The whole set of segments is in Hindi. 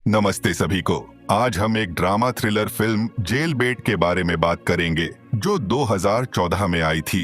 नमस्ते सभी को। आज हम एक ड्रामा थ्रिलर फिल्म जेल बेट के बारे में बात करेंगे जो 2014 में आई थी।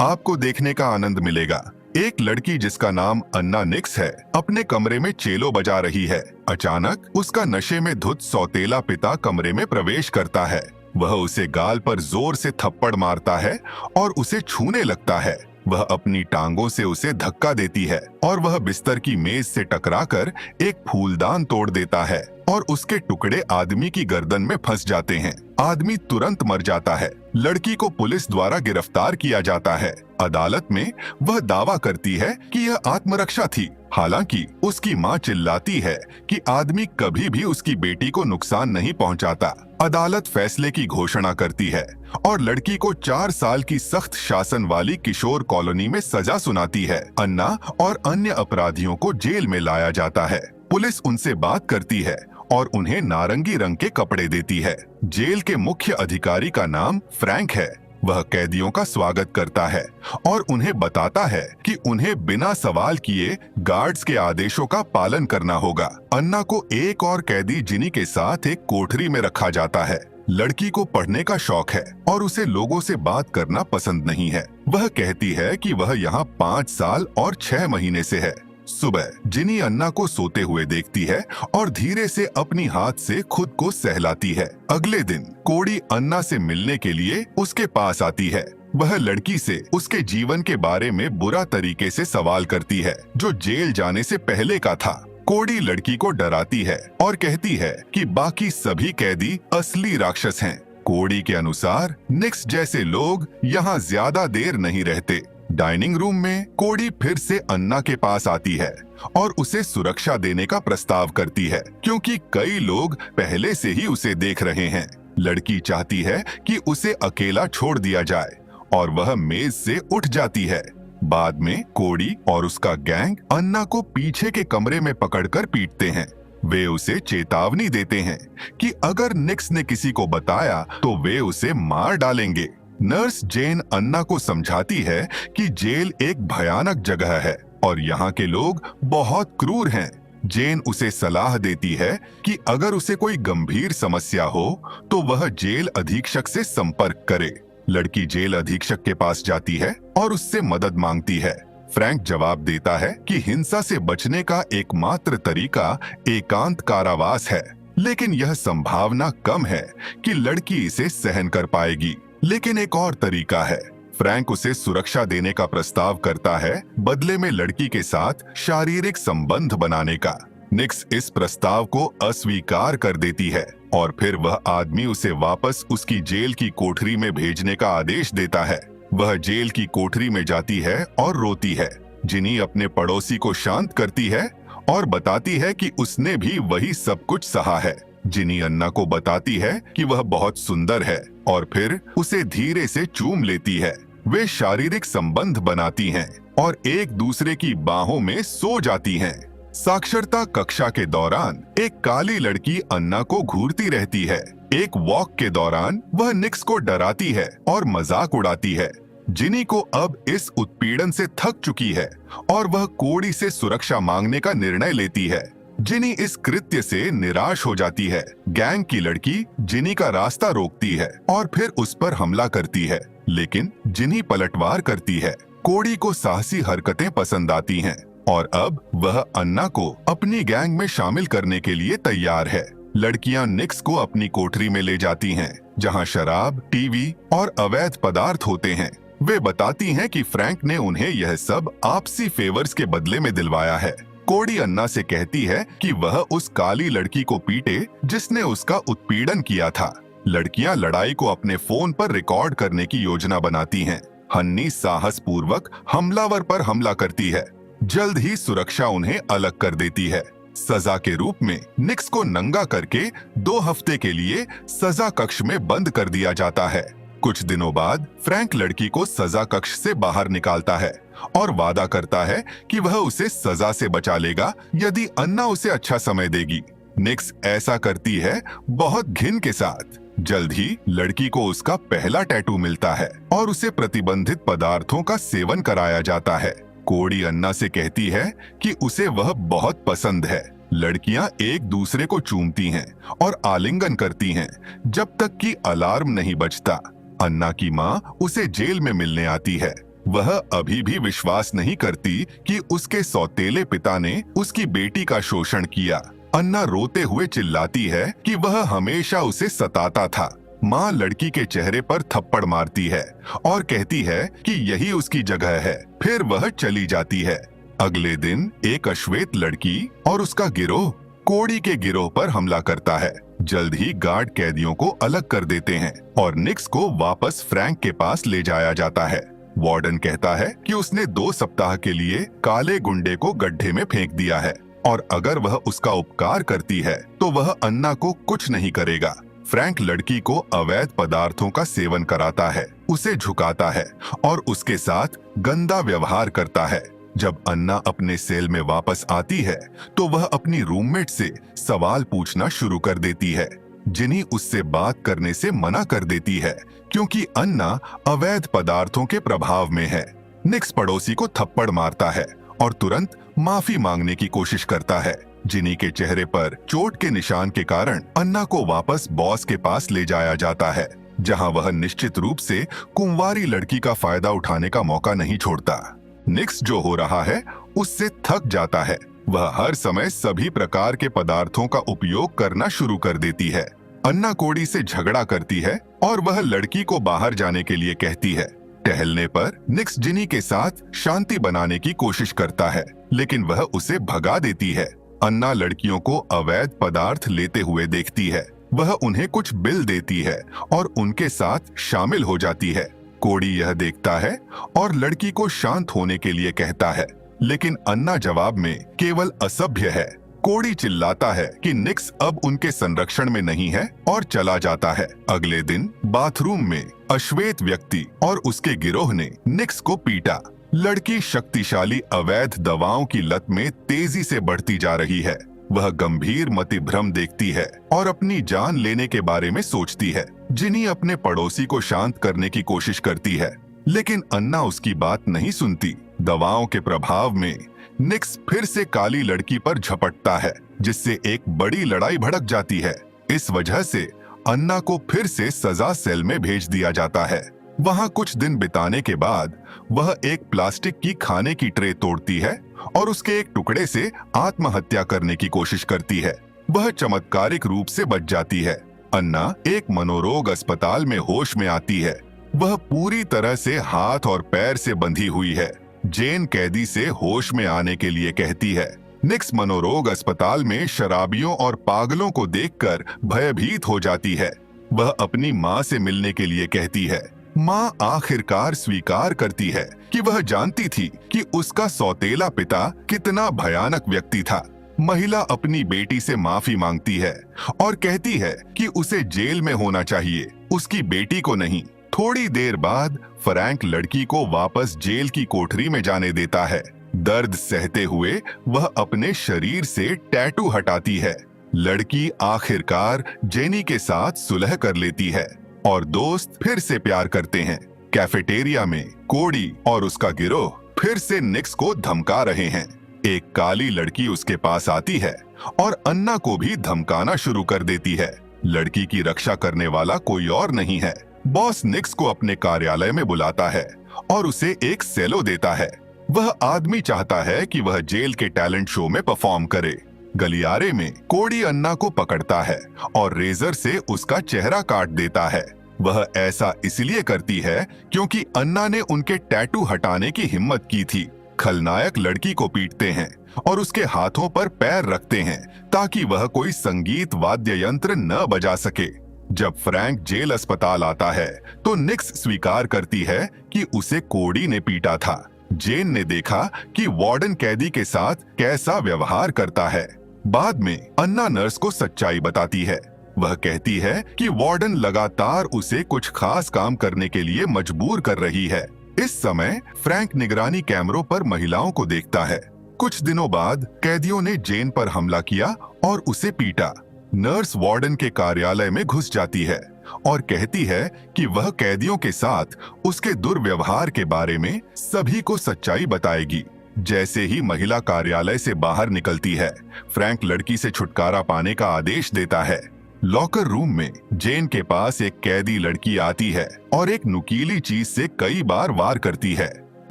आपको देखने का आनंद मिलेगा। एक लड़की जिसका नाम अन्ना निक्स है अपने कमरे में चेलो बजा रही है। अचानक उसका नशे में धुत सौतेला पिता कमरे में प्रवेश करता है। वह उसे गाल पर जोर से थप्पड़ मारता है और उसे छूने लगता है। वह अपनी टांगों से उसे धक्का देती है और वह बिस्तर की मेज से टकराकर एक फूलदान तोड़ देता है और उसके टुकड़े आदमी की गर्दन में फंस जाते हैं। आदमी तुरंत मर जाता है। लड़की को पुलिस द्वारा गिरफ्तार किया जाता है। अदालत में वह दावा करती है कि यह आत्मरक्षा थी। हालांकि उसकी मां चिल्लाती है कि आदमी कभी भी उसकी बेटी को नुकसान नहीं पहुंचाता। अदालत फैसले की घोषणा करती है और लड़की को 4 साल की सख्त शासन वाली किशोर कॉलोनी में सजा सुनाती है। अन्ना और अन्य अपराधियों को जेल में लाया जाता है। पुलिस उनसे बात करती है और उन्हें नारंगी रंग के कपड़े देती है। जेल के मुख्य अधिकारी का नाम फ्रैंक है। वह कैदियों का स्वागत करता है और उन्हें बताता है कि उन्हें बिना सवाल किए गार्ड्स के आदेशों का पालन करना होगा। अन्ना को एक और कैदी जिनी के साथ एक कोठरी में रखा जाता है। लड़की को पढ़ने का शौक है और उसे लोगों से बात करना पसंद नहीं है। वह कहती है कि वह यहाँ 5 साल और 6 महीने से है। सुबह जिनी अन्ना को सोते हुए देखती है और धीरे से अपनी हाथ से खुद को सहलाती है। अगले दिन कोड़ी अन्ना से मिलने के लिए उसके पास आती है। वह लड़की से उसके जीवन के बारे में बुरा तरीके से सवाल करती है जो जेल जाने से पहले का था। कोड़ी लड़की को डराती है और कहती है कि बाकी सभी कैदी असली राक्षस हैं। कोड़ी के अनुसार निक्स जैसे लोग यहाँ ज्यादा देर नहीं रहते। डाइनिंग रूम में कोड़ी फिर से अन्ना के पास आती है और उसे सुरक्षा देने का प्रस्ताव करती है क्योंकि कई लोग पहले से ही उसे देख रहे हैं। लड़की चाहती है कि उसे अकेला छोड़ दिया जाए और वह मेज से उठ जाती है। बाद में कोड़ी और उसका गैंग अन्ना को पीछे के कमरे में पकड़कर पीटते हैं। वे उसे चेतावनी देते हैं कि अगर निक्स ने किसी को बताया तो वे उसे मार डालेंगे। नर्स जेन अन्ना को समझाती है कि जेल एक भयानक जगह है और यहाँ के लोग बहुत क्रूर हैं। जेन उसे सलाह देती है कि अगर उसे कोई गंभीर समस्या हो तो वह जेल अधीक्षक से संपर्क करे। लड़की जेल अधीक्षक के पास जाती है और उससे मदद मांगती है। फ्रैंक जवाब देता है कि हिंसा से बचने का एकमात्र तरीका एकांत कारावास है, लेकिन यह संभावना कम है कि लड़की इसे सहन कर पाएगी। लेकिन एक और तरीका है। फ्रैंक उसे सुरक्षा देने का प्रस्ताव करता है, बदले में लड़की के साथ शारीरिक संबंध बनाने का। निक्स इस प्रस्ताव को अस्वीकार कर देती है और फिर वह आदमी उसे वापस उसकी जेल की कोठरी में भेजने का आदेश देता है। वह जेल की कोठरी में जाती है और रोती है। जिनी अपने पड़ोसी को शांत करती है और बताती है कि उसने भी वही सब कुछ सहा है। जिनी अन्ना को बताती है कि वह बहुत सुंदर है और फिर उसे धीरे से चूम लेती है। वे शारीरिक संबंध बनाती हैं और एक दूसरे की बाहों में सो जाती हैं। साक्षरता कक्षा के दौरान एक काली लड़की अन्ना को घूरती रहती है। एक वॉक के दौरान वह निक्स को डराती है और मजाक उड़ाती है। जिनी को अब इस उत्पीड़न से थक चुकी है और वह कोड़ी से सुरक्षा मांगने का निर्णय लेती है। जिनी इस कृत्य से निराश हो जाती है। गैंग की लड़की जिनी का रास्ता रोकती है और फिर उस पर हमला करती है, लेकिन जिनी पलटवार करती है। कोड़ी को साहसी हरकतें पसंद आती हैं और अब वह अन्ना को अपनी गैंग में शामिल करने के लिए तैयार है। लड़कियां निक्स को अपनी कोठरी में ले जाती हैं, जहां शराब, टीवी और अवैध पदार्थ होते हैं। वे बताती हैं कि फ्रैंक ने उन्हें यह सब आपसी फेवर्स के बदले में दिलवाया है। कोड़ी अन्ना से कहती है कि वह उस काली लड़की को पीटे जिसने उसका उत्पीड़न किया था। लड़कियां लड़ाई को अपने फोन पर रिकॉर्ड करने की योजना बनाती हैं। हन्नी साहस पूर्वक हमलावर पर हमला करती है। जल्द ही सुरक्षा उन्हें अलग कर देती है। सजा के रूप में निक्स को नंगा करके 2 हफ्ते के लिए सजा कक्ष में बंद कर दिया जाता है। कुछ दिनों बाद फ्रैंक लड़की को सजा कक्ष से बाहर निकालता है और वादा करता है कि वह उसे सजा से बचा लेगा यदि अन्ना उसे अच्छा समय देगी। निक्स ऐसा करती है, बहुत घिन के साथ। जल्द ही लड़की को उसका पहला टैटू मिलता है और उसे प्रतिबंधित पदार्थों का सेवन कराया जाता है। कोड़ी अन्ना से कहती है कि उसे वह बहुत पसंद है। लड़कियां एक दूसरे को चूमती हैं और आलिंगन करती हैं जब तक कि अलार्म नहीं बजता। अन्ना की माँ उसे जेल में मिलने आती है। वह अभी भी विश्वास नहीं करती कि उसके सौतेले पिता ने उसकी बेटी का शोषण किया। अन्ना रोते हुए चिल्लाती है कि वह हमेशा उसे सताता था। माँ लड़की के चेहरे पर थप्पड़ मारती है और कहती है कि यही उसकी जगह है। फिर वह चली जाती है। अगले दिन एक अश्वेत लड़की और उसका गिरोह कोड़ी के गिरोह पर हमला करता है। जल्द ही गार्ड कैदियों को अलग कर देते हैं और निक्स को वापस फ्रैंक के पास ले जाया जाता है। वार्डन कहता है कि उसने 2 सप्ताह के लिए काले गुंडे को गड्ढे में फेंक दिया है और अगर वह उसका उपकार करती है तो वह अन्ना को कुछ नहीं करेगा। फ्रैंक लड़की को अवैध पदार्थों का सेवन कराता है, उसे झुकाता है और उसके साथ गंदा व्यवहार करता है। जब अन्ना अपने सेल में वापस आती है तो वह अपनी रूममेट से सवाल पूछना शुरू कर देती है। जिनी उससे बात करने से मना कर देती है क्योंकि अन्ना अवैध पदार्थों के प्रभाव में है। निक्स पड़ोसी को थप्पड़ मारता है और तुरंत माफी मांगने की कोशिश करता है। जिनी के चेहरे पर चोट के निशान के कारण अन्ना को वापस बॉस के पास ले जाया जाता है, जहां वह निश्चित रूप से कुंवारी लड़की का फायदा उठाने का मौका नहीं छोड़ता। निक्स जो हो रहा है उससे थक जाता है। वह हर समय सभी प्रकार के पदार्थों का उपयोग करना शुरू कर देती है। अन्ना कोड़ी से झगड़ा करती है और वह लड़की को बाहर जाने के लिए कहती है। टहलने पर निक्स जिनी के साथ शांति बनाने की कोशिश करता है, लेकिन वह उसे भगा देती है। अन्ना लड़कियों को अवैध पदार्थ लेते हुए देखती है। वह उन्हें कुछ बिल देती है और उनके साथ शामिल हो जाती है। कोड़ी यह देखता है और लड़की को शांत होने के लिए कहता है, लेकिन अन्ना जवाब में केवल असभ्य है। कोड़ी चिल्लाता है कि निक्स अब उनके संरक्षण में नहीं है और चला जाता है। अगले दिन बाथरूम में अश्वेत व्यक्ति और उसके गिरोह ने निक्स को पीटा। लड़की शक्तिशाली अवैध दवाओं की लत में तेजी से बढ़ती जा रही है। वह गंभीर मतिभ्रम देखती है और अपनी जान लेने के बारे में सोचती है। जिनी अपने पड़ोसी को शांत करने की कोशिश करती है, लेकिन अन्ना उसकी बात नहीं सुनती। दवाओं के प्रभाव में निक्स फिर से काली लड़की पर झपटता है, जिससे एक बड़ी लड़ाई भड़क जाती है। इस वजह से अन्ना को फिर से सजा सेल में भेज दिया जाता है। वहां कुछ दिन बिताने के बाद वह एक प्लास्टिक की खाने की ट्रे तोड़ती है और उसके एक टुकड़े से आत्महत्या करने की कोशिश करती है। वह चमत्कारिक रूप से बच जाती है। अन्ना एक मनोरोग अस्पताल में होश में आती है। वह पूरी तरह से हाथ और पैर से बंधी हुई है। जेन कैदी से होश में आने के लिए कहती है। निक्स मनोरोग अस्पताल में शराबियों और पागलों को देखकर भयभीत हो जाती है। वह अपनी माँ से मिलने के लिए कहती है। माँ आखिरकार स्वीकार करती है कि वह जानती थी कि उसका सौतेला पिता कितना भयानक व्यक्ति था। महिला अपनी बेटी से माफी मांगती है और कहती है कि उसे जेल में होना चाहिए, उसकी बेटी को नहीं। थोड़ी देर बाद फ्रैंक लड़की को वापस जेल की कोठरी में जाने देता है। दर्द सहते हुए वह अपने शरीर से टैटू हटाती है। लड़की आखिरकार जेनी के साथ सुलह कर लेती है और दोस्त फिर से प्यार करते हैं। कैफेटेरिया में कोड़ी और उसका गिरोह फिर से निक्स को धमका रहे हैं। एक काली लड़की उसके पास आती है और अन्ना को भी धमकाना शुरू कर देती है। लड़की की रक्षा करने वाला कोई और नहीं है। बॉस निक्स को अपने कार्यालय में बुलाता है और उसे एक सेलो देता है। वह आदमी चाहता है कि वह जेल के टैलेंट शो में परफॉर्म करे। गलियारे में कोड़ी अन्ना को पकड़ता है और रेजर से उसका चेहरा काट देता है। वह ऐसा इसलिए करती है क्योंकि अन्ना ने उनके टैटू हटाने की हिम्मत की थी। खलनायक लड़की को पीटते हैं और उसके हाथों पर पैर रखते हैं ताकि वह कोई संगीत वाद्य यंत्र न बजा सके। जब फ्रैंक जेल अस्पताल आता है तो निक्स स्वीकार करती है कि उसे कोड़ी ने पीटा था। जेन ने देखा कि वार्डन कैदी के साथ कैसा व्यवहार करता है। बाद में अन्ना नर्स को सच्चाई बताती है। वह कहती है कि वार्डन लगातार उसे कुछ खास काम करने के लिए मजबूर कर रही है। इस समय फ्रैंक निगरानी कैमरों पर महिलाओं को देखता है। कुछ दिनों बाद कैदियों ने जेन पर हमला किया और उसे पीटा। नर्स वार्डन के कार्यालय में घुस जाती है और कहती है कि वह कैदियों के साथ उसके दुर्व्यवहार के बारे में सभी को सच्चाई बताएगी। जैसे ही महिला कार्यालय से बाहर निकलती है, फ्रैंक लड़की से छुटकारा पाने का आदेश देता है। लॉकर रूम में जेन के पास एक कैदी लड़की आती है और एक नुकीली चीज से कई बार वार करती है।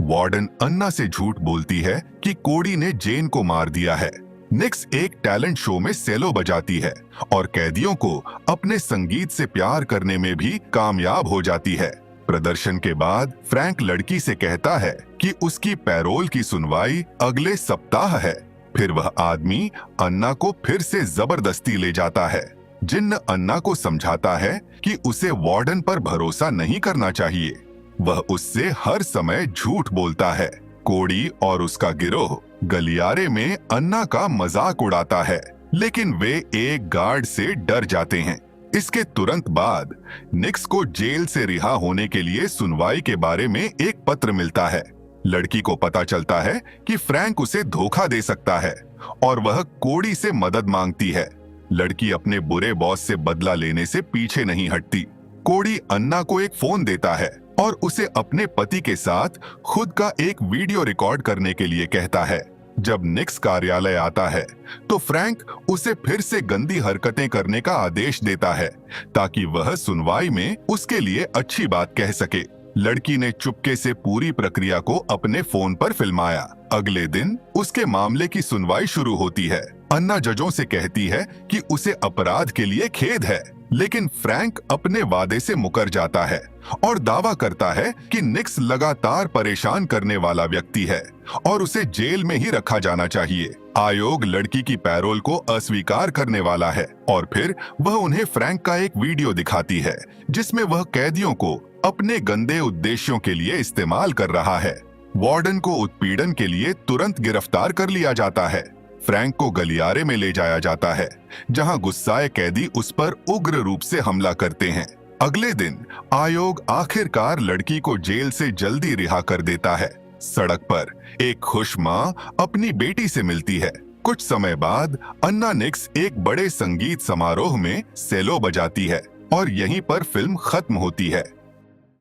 वार्डन अन्ना से झूठ बोलती है कि कोडी ने जेन को मार दिया है। निक्स एक टैलेंट शो में सेलो बजाती है और कैदियों को अपने संगीत से प्यार करने में भी कामयाब हो जाती है। प्रदर्शन के बाद फ्रैंक लड़की से कहता है कि उसकी पैरोल की सुनवाई अगले सप्ताह है। फिर वह आदमी अन्ना को फिर से जबरदस्ती ले जाता है। जिन्न अन्ना को समझाता है कि उसे वार्डन पर भरोसा नहीं करना चाहिए। वह उससे हर समय झूठ बोलता है। कोडी और उसका गिरोह गलियारे में अन्ना का मजाक उड़ाता है, लेकिन वे एक गार्ड से डर जाते हैं। इसके तुरंत बाद निक्स को जेल से रिहा होने के लिए सुनवाई के बारे में एक पत्र मिलता है। लड़की को पता चलता है कि फ्रैंक उसे धोखा दे सकता है और वह कोडी से मदद मांगती है। लड़की अपने बुरे बॉस से बदला लेने से पीछे नहीं हटती। कोडी अन्ना को एक फोन देता है और उसे अपने पति के साथ खुद का एक वीडियो रिकॉर्ड करने के लिए कहता है। जब निक्स कार्यालय आता है तो फ्रैंक उसे फिर से गंदी हरकतें करने का आदेश देता है ताकि वह सुनवाई में उसके लिए अच्छी बात कह सके। लड़की ने चुपके से पूरी प्रक्रिया को अपने फोन पर फिल्माया। अगले दिन उसके मामले की सुनवाई शुरू होती है। अन्ना जजों से कहती है कि उसे अपराध के लिए खेद है, लेकिन फ्रैंक अपने वादे से मुकर जाता है और दावा करता है कि निक्स लगातार परेशान करने वाला व्यक्ति है और उसे जेल में ही रखा जाना चाहिए। आयोग लड़की की पैरोल को अस्वीकार करने वाला है और फिर वह उन्हें फ्रैंक का एक वीडियो दिखाती है जिसमें वह कैदियों को अपने गंदे उद्देश्यों के लिए इस्तेमाल कर रहा है। वार्डन को उत्पीड़न के लिए तुरंत गिरफ्तार कर लिया जाता है। फ्रैंक को गलियारे में ले जाया जाता है जहां गुस्साए कैदी उस पर उग्र रूप से हमला करते हैं। अगले दिन आयोग आखिरकार लड़की को जेल से जल्दी रिहा कर देता है। सड़क पर एक खुश मां अपनी बेटी से मिलती है। कुछ समय बाद अन्ना निक्स एक बड़े संगीत समारोह में सेलो बजाती है और यहीं पर फिल्म खत्म होती है।